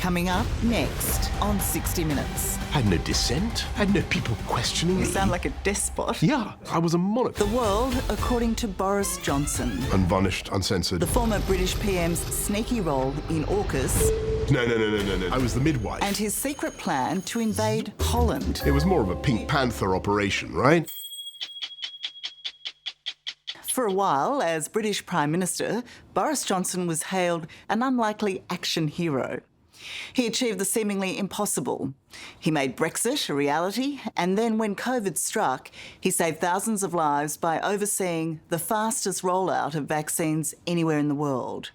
Coming up next on 60 Minutes. I had no dissent. I had no people questioning me. You sound like a despot. Yeah, I was a monarch. The world according to Boris Johnson. Unvarnished, uncensored. The former British PM's sneaky role in AUKUS. No. I was the midwife. And his secret plan to invade Holland. It was more of a Pink Panther operation, right? For a while, as British Prime Minister, Boris Johnson was hailed an unlikely action hero. He achieved the seemingly impossible. He made Brexit a reality, and then when COVID struck, he saved thousands of lives by overseeing the fastest rollout of vaccines anywhere in the world.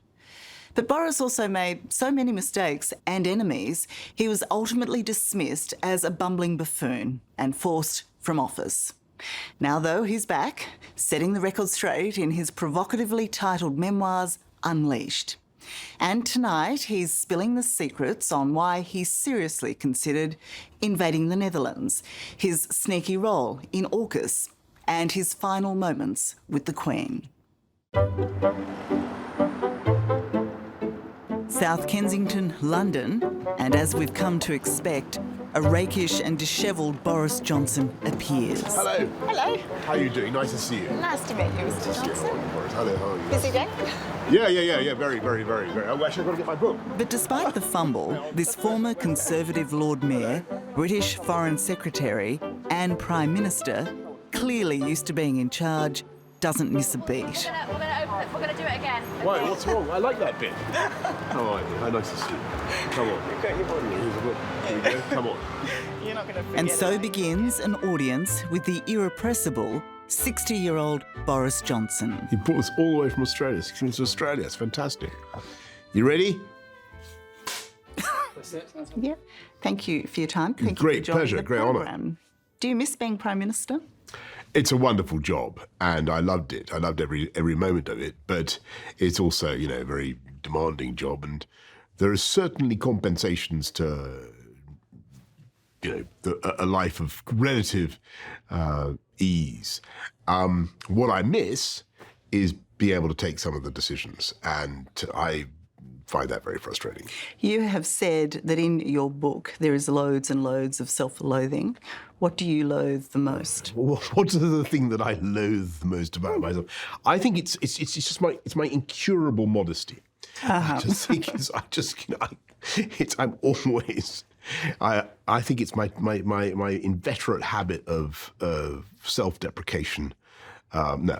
But Boris also made so many mistakes and enemies, he was ultimately dismissed as a bumbling buffoon and forced from office. Now, though, he's back, setting the record straight in his provocatively titled memoirs, Unleashed. And tonight, he's spilling the secrets on why he seriously considered invading the Netherlands, his sneaky role in AUKUS, and his final moments with the Queen. South Kensington, London, and as we've come to expect, a rakish and dishevelled Boris Johnson appears. Hello. Hello. How are you doing? Nice to see you. Nice to meet you, Mr. Johnson. Hello, how are you? Busy day? Yeah. Very. Oh, actually, I've got to get my book. But despite the fumble, this former Conservative Lord Mayor, British Foreign Secretary and Prime Minister, clearly used to being in charge, doesn't miss a beat. We're going to do it again. Why? What's wrong? I like that bit. How are you? How nice to see you. Come on. You've got your book. Here's a book. Here we go. Come on. You're not going to forget And so that. begins an audience with the irrepressible 60-year-old Boris Johnson. He brought us all the way from Australia. He's coming to Australia. It's fantastic. You ready? Yeah. Thank you for your time. Thank Great you for joining pleasure, the great honour. programme. Do you miss being Prime Minister? It's a wonderful job, and I loved it. I loved every moment of it. But it's also, a very demanding job, and there are certainly compensations to, a life of relative ease. What I miss is being able to take some of the decisions, and I find that very frustrating. You have said that in your book there is loads and loads of self-loathing. What do you loathe the most? What's the thing that I loathe the most about myself? I think it's just my incurable modesty. I just think I think it's my inveterate habit of self-deprecation. No,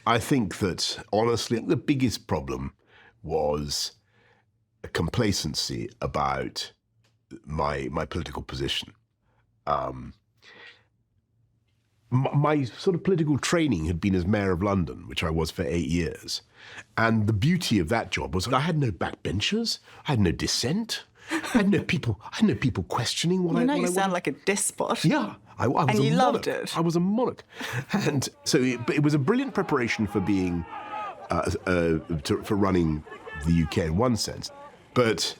I think that honestly the biggest problem was a complacency about my political position. My sort of political training had been as Mayor of London, which I was for 8 years. And the beauty of that job was I had no backbenchers, I had no dissent, I had no people questioning what I wanted. You sound like a despot. Yeah, I was and a you monarch. loved it. I was a monarch. And so it was a brilliant preparation for being, for running the UK in one sense. But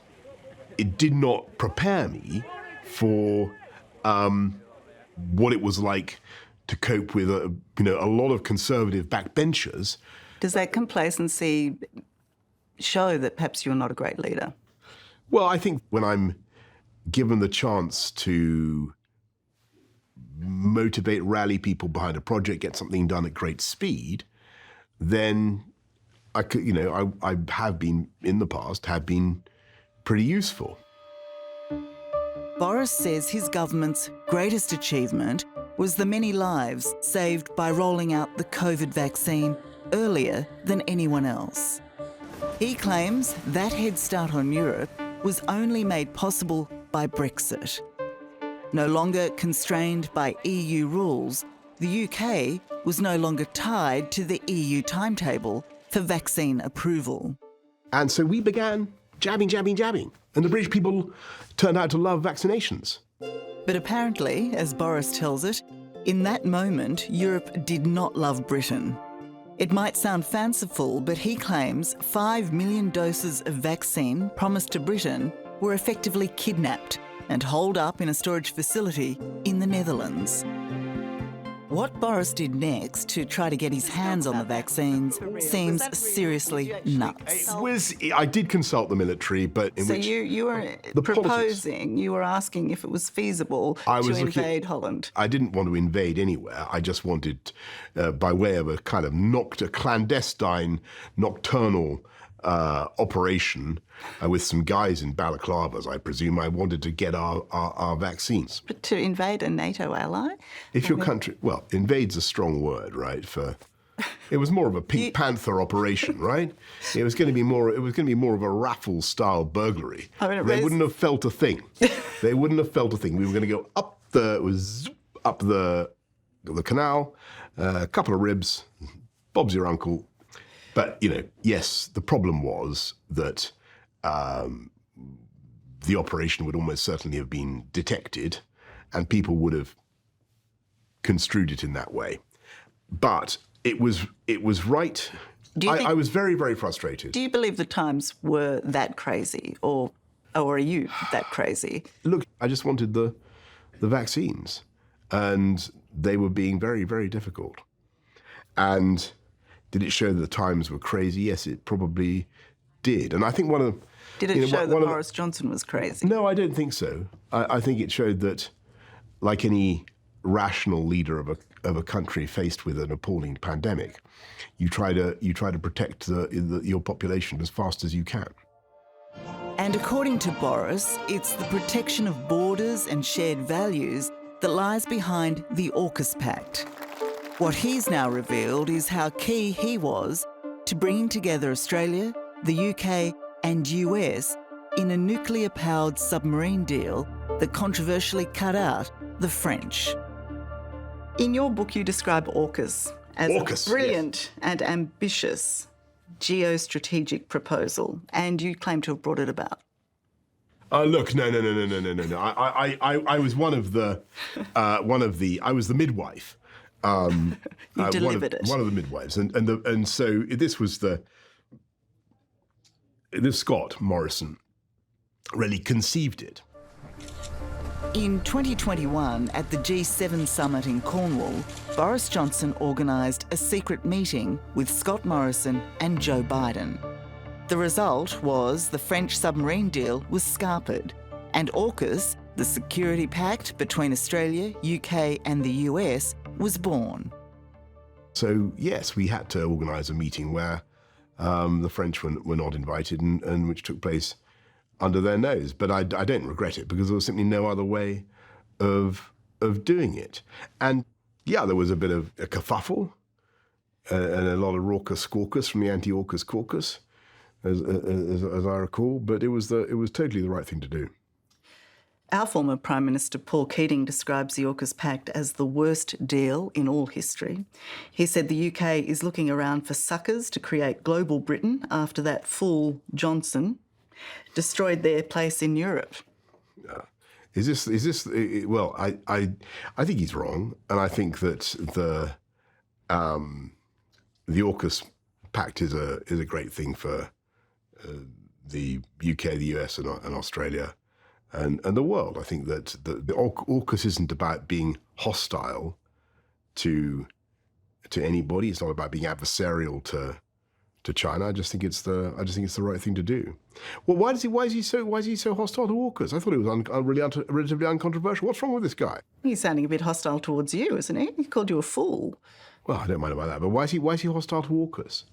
it did not prepare me for what it was like to cope with a lot of Conservative backbenchers. Does that complacency show that perhaps you're not a great leader? Well, I think when I'm given the chance to motivate, rally people behind a project, get something done at great speed, then I could, I have been in the past, have been pretty useful. Boris says his government's greatest achievement was the many lives saved by rolling out the COVID vaccine earlier than anyone else. He claims that head start on Europe was only made possible by Brexit. No longer constrained by EU rules, the UK was no longer tied to the EU timetable for vaccine approval. And so we began jabbing. And the British people turned out to love vaccinations. But apparently, as Boris tells it, in that moment, Europe did not love Britain. It might sound fanciful, but he claims 5 million doses of vaccine promised to Britain were effectively kidnapped and holed up in a storage facility in the Netherlands. What Boris did next to try to get his hands on the vaccines seems seriously nuts. I did consult the military, but in So which you were the politics. proposing, you were asking if it was feasible to invade Holland. I didn't want to invade anywhere. I just wanted, by way of a kind of a clandestine, nocturnal operation with some guys in balaclavas, I presume, I wanted to get our vaccines. But to invade a NATO ally? If your country, well, invade's a strong word, right? It was more of a Pink Panther operation, right? It was going to be more of a raffle-style burglary. They wouldn't have felt a thing. They wouldn't have felt a thing. We were going to go up the canal, a couple of ribs, Bob's your uncle. But, yes, the problem was that the operation would almost certainly have been detected and people would have construed it in that way. But it was right. I was very, very frustrated. Do you believe the Times were that crazy, or are you that crazy? Look, I just wanted the vaccines, and they were being very, very difficult. And did it show that the Times were crazy? Yes, it probably did. And I think one of the... Did it show that Boris Johnson was crazy? No, I don't think so. I think it showed that, like any rational leader of a country faced with an appalling pandemic, you try to protect your population as fast as you can. And according to Boris, it's the protection of borders and shared values that lies behind the AUKUS Pact. What he's now revealed is how key he was to bringing together Australia, the UK and US in a nuclear-powered submarine deal that controversially cut out the French. In your book, you describe AUKUS as a brilliant and ambitious geostrategic proposal, and you claim to have brought it about. Look, no. I was I was the midwife. You delivered it. One of the midwives, and so this Scott Morrison really conceived it. In 2021, at the G7 summit in Cornwall, Boris Johnson organised a secret meeting with Scott Morrison and Joe Biden. The result was the French submarine deal was scarpered, and AUKUS, the security pact between Australia, UK and the US, was born. So, yes, we had to organise a meeting where the French were not invited and which took place under their nose. But I don't regret it because there was simply no other way of doing it. And, yeah, there was a bit of a kerfuffle and a lot of raucous squawkers from the anti-AUKUS caucus, as I recall. But it was totally the right thing to do. Our former Prime Minister Paul Keating describes the AUKUS Pact as the worst deal in all history. He said the UK is looking around for suckers to create global Britain after that fool Johnson destroyed their place in Europe. Is this? Well, I think he's wrong, and I think that the AUKUS Pact is a great thing for the UK, the US, and Australia. And the world. I think that the AUKUS isn't about being hostile to anybody. It's not about being adversarial to China. I just think it's the right thing to do. Well, why is he so hostile to AUKUS? I thought it was relatively uncontroversial. What's wrong with this guy? He's sounding a bit hostile towards you, isn't he? He called you a fool. Well, I don't mind about that. But why is he hostile to AUKUS?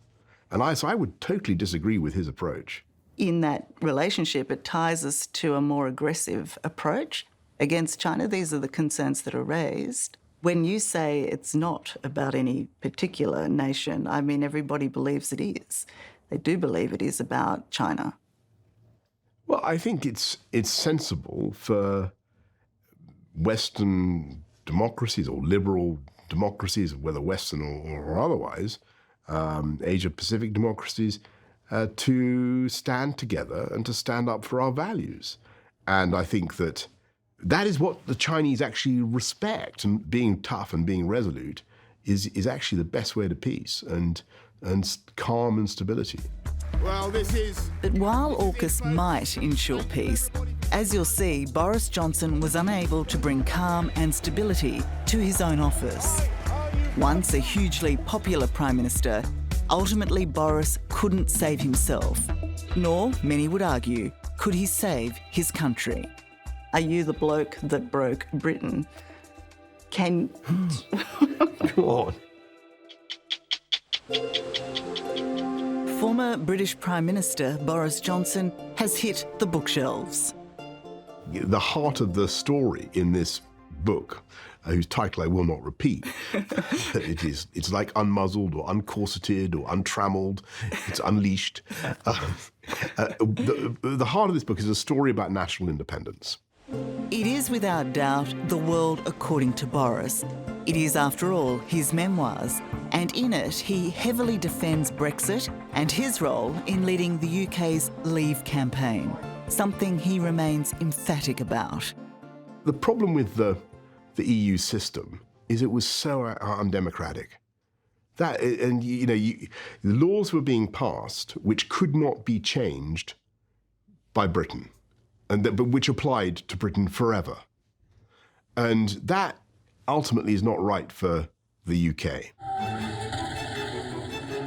And I would totally disagree with his approach. In that relationship, it ties us to a more aggressive approach against China. These are the concerns that are raised. When you say it's not about any particular nation, I mean, everybody believes it is. They do believe it is about China. Well, I think it's sensible for Western democracies or liberal democracies, whether Western or otherwise, Asia-Pacific democracies, to stand together and to stand up for our values. And I think that is what the Chinese actually respect, and being tough and being resolute is actually the best way to peace and calm and stability. Well, But while AUKUS might ensure peace, as you'll see, Boris Johnson was unable to bring calm and stability to his own office. Once a hugely popular Prime Minister, ultimately Boris couldn't save himself, nor, many would argue, could he save his country. Are you the bloke that broke Britain? Can... Go on. Former British Prime Minister Boris Johnson has hit the bookshelves. The heart of the story in this book, whose title I will not repeat, it's like unmuzzled or uncorseted or untrammeled, it's unleashed. The heart of this book is a story about national independence. It is without doubt the world according to Boris. It is, after all, his memoirs, and in it he heavily defends Brexit and his role in leading the UK's Leave campaign, something he remains emphatic about. The problem with the EU system is it was so undemocratic. The laws were being passed which could not be changed by Britain, but which applied to Britain forever. And that ultimately is not right for the UK.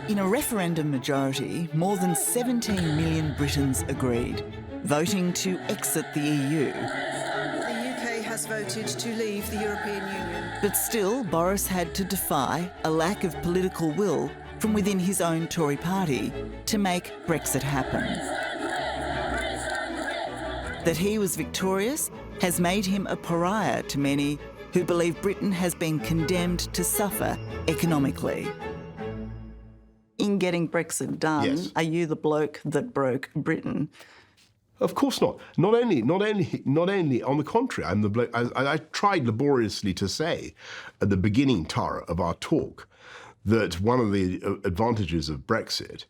In a referendum majority, more than 17 million Britons agreed, voting to exit the EU. The UK has voted to leave the European Union. But still, Boris had to defy a lack of political will from within his own Tory party to make Brexit happen. That he was victorious has made him a pariah to many who believe Britain has been condemned to suffer economically. In getting Brexit done, Yes. Are you the bloke that broke Britain? Of course not. Not only. On the contrary, I'm the bloke. I tried laboriously to say at the beginning, Tara, of our talk, that one of the advantages of Brexit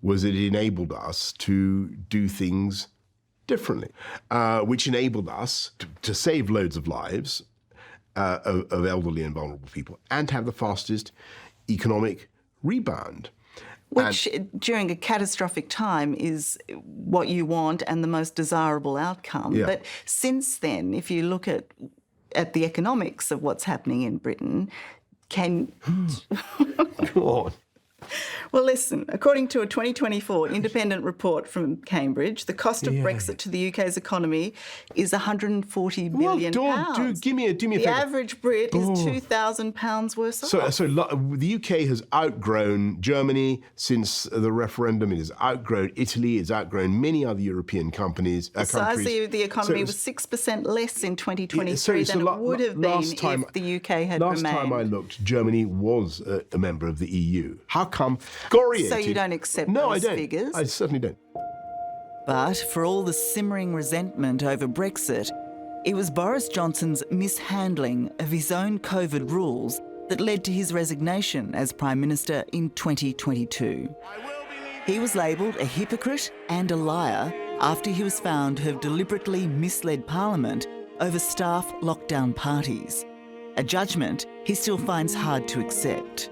was it enabled us to do things differently, which enabled us to save loads of lives of elderly and vulnerable people and have the fastest economic rebound. Which, during a catastrophic time, is what you want and the most desirable outcome. Yeah. But since then, if you look at the economics of what's happening in Britain, can... Go on. Well, listen, according to a 2024 independent report from Cambridge, the cost of Brexit to the UK's economy is £140 billion. Do me a The favour. average Brit is £2,000 worse off. So the UK has outgrown Germany since the referendum. It has outgrown Italy. It's outgrown many other European countries. The size of the economy was 6% less in 2023 than it would have been if the UK had remained. Last time I looked, Germany was a member of the EU. How come? Excoriated. So you don't accept No, those I don't. figures? I certainly don't. But for all the simmering resentment over Brexit, it was Boris Johnson's mishandling of his own COVID rules that led to his resignation as Prime Minister in 2022. He was labelled a hypocrite and a liar after he was found to have deliberately misled Parliament over staff lockdown parties, a judgment he still finds hard to accept.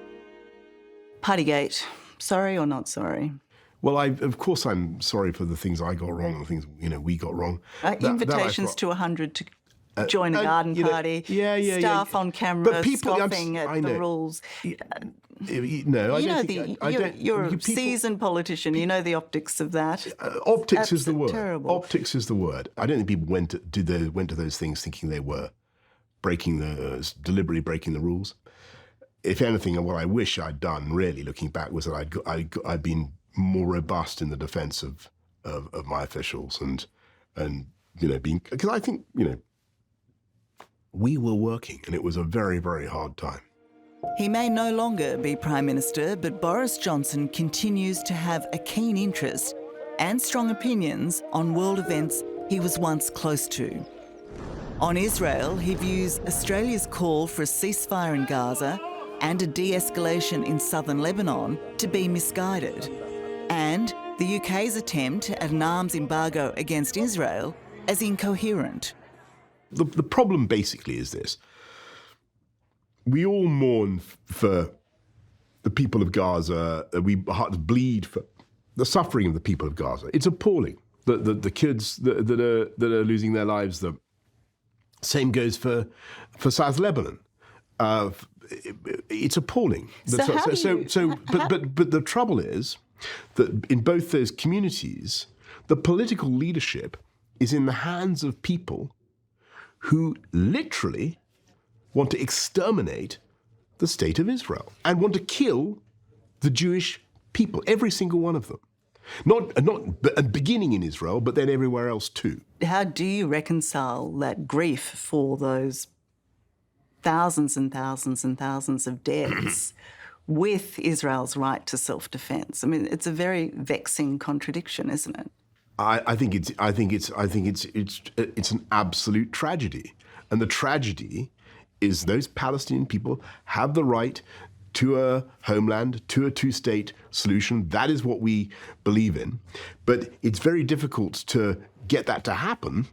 Partygate, sorry or not sorry? Well, of course I'm sorry for the things I got wrong, the things we got wrong. Invitations to 100 to join a garden party, staff on camera But people, scoffing at the rules. No, You're a seasoned politician. You know the optics of that. Optics is the word. Terrible. Optics is the word. I don't think people went to those things thinking they were deliberately breaking the rules. If anything, what I wish I'd done, really, looking back, was that I'd been more robust in the defence of my officials and being, because I think we were working and it was a very, very hard time. He may no longer be Prime Minister, but Boris Johnson continues to have a keen interest and strong opinions on world events he was once close to. On Israel, he views Australia's call for a ceasefire in Gaza and a de-escalation in southern Lebanon to be misguided, and the UK's attempt at an arms embargo against Israel as incoherent. The problem basically is this. We all mourn for the people of Gaza. We bleed for the suffering of the people of Gaza. It's appalling. The kids that are losing their lives. The same goes for South Lebanon. it's appalling. So how do you- But the trouble is that in both those communities, the political leadership is in the hands of people who literally want to exterminate the state of Israel and want to kill the Jewish people, every single one of them. Not beginning in Israel, but then everywhere else too. How do you reconcile that grief for those thousands and thousands and thousands of deaths with Israel's right to self-defense? I mean, it's a very vexing contradiction, isn't it? I think it's an absolute tragedy, and the tragedy is those Palestinian people have the right to a homeland, to a two-state solution. That is what we believe in. But it's very difficult to get that to happen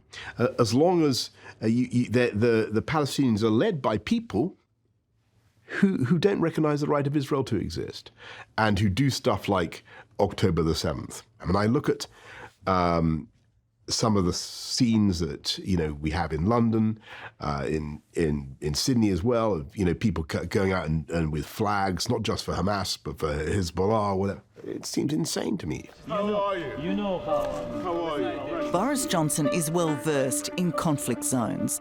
as long as the Palestinians are led by people who don't recognize the right of Israel to exist and who do stuff like October the 7th. I mean, I look at some of the scenes that we have in London, in Sydney as well, of people going out and with flags, not just for Hamas but for Hezbollah or whatever. It seems insane to me. How are you? How are you? Boris Johnson is well versed in conflict zones.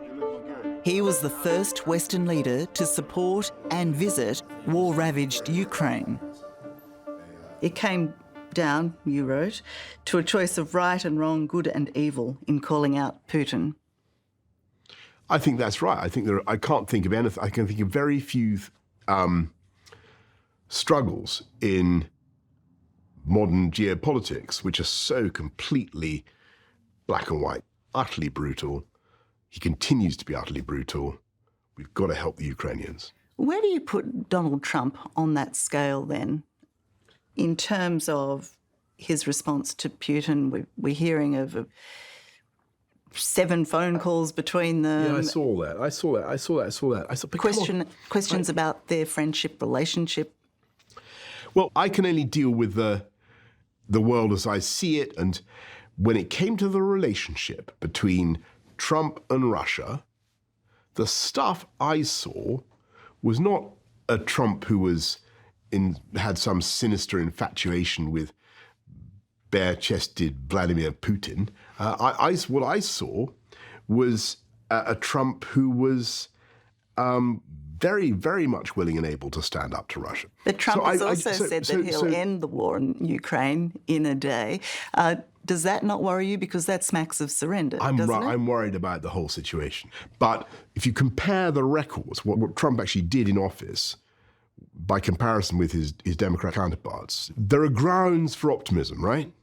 He was the first Western leader to support and visit war-ravaged Ukraine. It came down, you wrote, to a choice of right and wrong, good and evil in calling out Putin. I think that's right. I can't think of anything. I can think of very few struggles in modern geopolitics which are so completely black and white, utterly brutal. He continues to be utterly brutal. We've got to help the Ukrainians. Where do you put Donald Trump on that scale then? In terms of his response to Putin, we're hearing of 7 phone calls between them. Yeah, I saw that. Questions about their friendship relationship. Well, I can only deal with the world as I see it, and when it came to the relationship between Trump and Russia, the stuff I saw was not a Trump who had some sinister infatuation with bare-chested Vladimir Putin. What I saw was a Trump who was very, very much willing and able to stand up to Russia. But Trump has also said that he'll end the war in Ukraine in a day. Does that not worry you? Because that smacks of surrender, doesn't it? I'm worried about the whole situation. But if you compare the records, what Trump actually did in office, by comparison with his Democrat counterparts, there are grounds for optimism, right?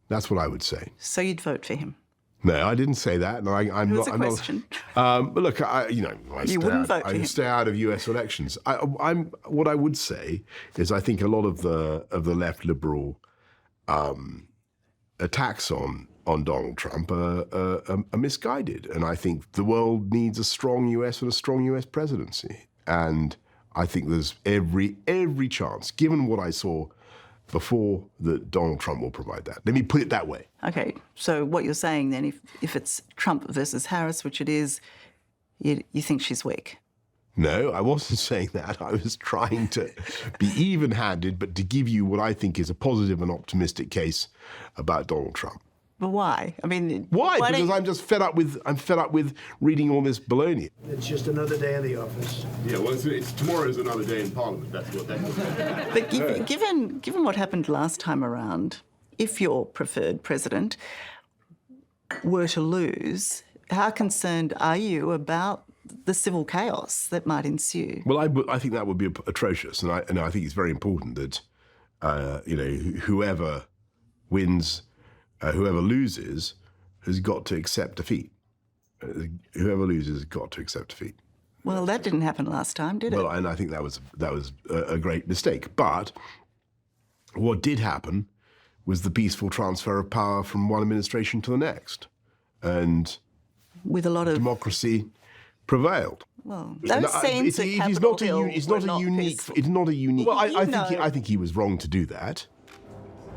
That's what I would say. So you'd vote for him? No, I didn't say that. No, It was a question. But look, I stay out of U.S. elections. What I would say is I think a lot of the left liberal attacks on Donald Trump are misguided, and I think the world needs a strong U.S. and a strong U.S. presidency, and I think there's every chance, given what I saw before, that Donald Trump will provide that. Let me put it that way. Okay, so what you're saying then, if it's Trump versus Harris, which it is, you think she's weak? No, I wasn't saying that. I was trying to be even-handed, but to give you what I think is a positive and optimistic case about Donald Trump. But why? I mean, why? Because I'm just fed up with reading all this baloney. It's just another day in the office. Yeah, well, tomorrow's another day in Parliament. That's what that is. But given what happened last time around, if your preferred president were to lose, how concerned are you about the civil chaos that might ensue? Well, I think that would be atrocious, and I think it's very important that whoever wins. Whoever loses has got to accept defeat. Whoever loses has got to accept defeat. Well, that didn't happen last time, did it? Well, and I think that was a great mistake. But what did happen was the peaceful transfer of power from one administration to the next, and with a lot of democracy prevailed. Well, those scenes at Capitol Hill were not peaceful. It's not a unique. Well, I think he was wrong to do that.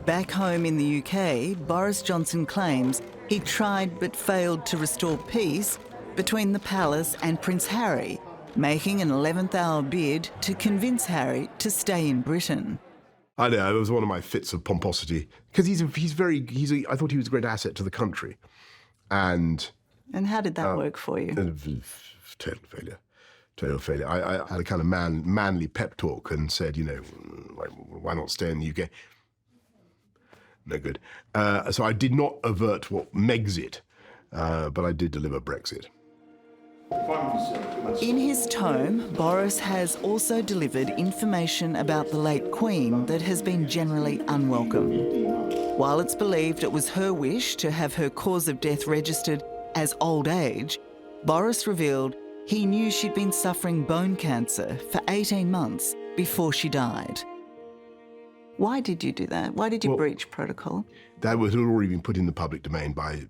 Back home in the UK, Boris Johnson claims he tried but failed to restore peace between the palace and Prince Harry, making an 11th hour bid to convince Harry to stay in Britain. I know, it was one of my fits of pomposity, because I thought he was a great asset to the country. And how did that work for you? Total failure. Total failure. I had a kind of manly pep talk and said, why not stay in the UK? No good. So I did not avert what Megxit, but I did deliver Brexit. In his tome, Boris has also delivered information about the late Queen that has been generally unwelcome. While it's believed it was her wish to have her cause of death registered as old age, Boris revealed he knew she'd been suffering bone cancer for 18 months before she died. Why did you do that? Why did you breach protocol? That had already been put in the public domain by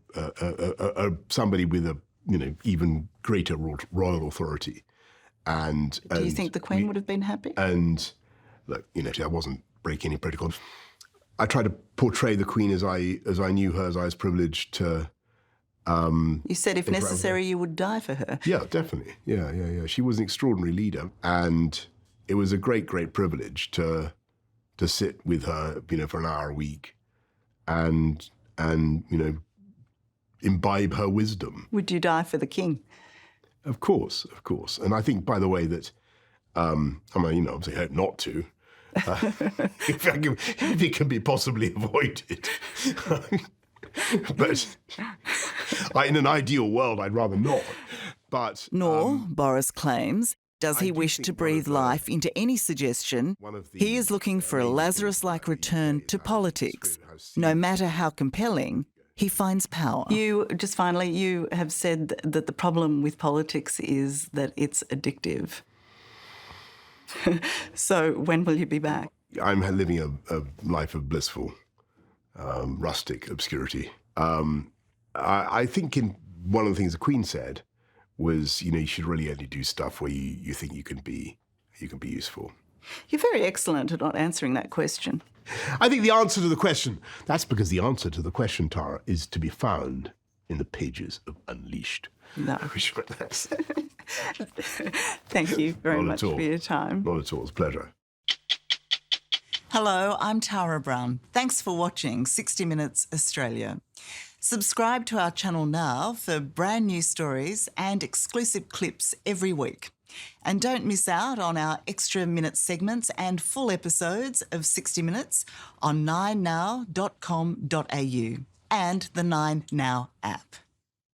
somebody with a even greater royal authority. And do you think the Queen would have been happy? And look, I wasn't breaking any protocol. I tried to portray the Queen as I knew her, as I was privileged to. You said if necessary you would die for her. Yeah, definitely. Yeah. She was an extraordinary leader, and it was a great privilege to sit with her, for an hour a week, and imbibe her wisdom. Would you die for the King? Of course. And I think, by the way, that obviously I hope not to. If it can be possibly avoided. But in an ideal world, I'd rather not. But nor, Boris claims, does he wish to breathe life into any suggestion. He is looking for a Lazarus-like return to politics. No matter how compelling, he finds power. You have said that the problem with politics is that it's addictive. So when will you be back? I'm living a life of blissful, rustic obscurity. I think one of the things the Queen said was, you should really only do stuff where you think you can be useful. You're very excellent at not answering that question. I think the answer to the question, that's because the answer to the question, Tara, is to be found in the pages of Unleashed. No. I wish you were less. Thank you very much for your time. Not at all. It's a pleasure. Hello, I'm Tara Brown. Thanks for watching 60 Minutes Australia. Subscribe to our channel now for brand new stories and exclusive clips every week. And don't miss out on our extra minute segments and full episodes of 60 Minutes on 9now.com.au and the 9Now app.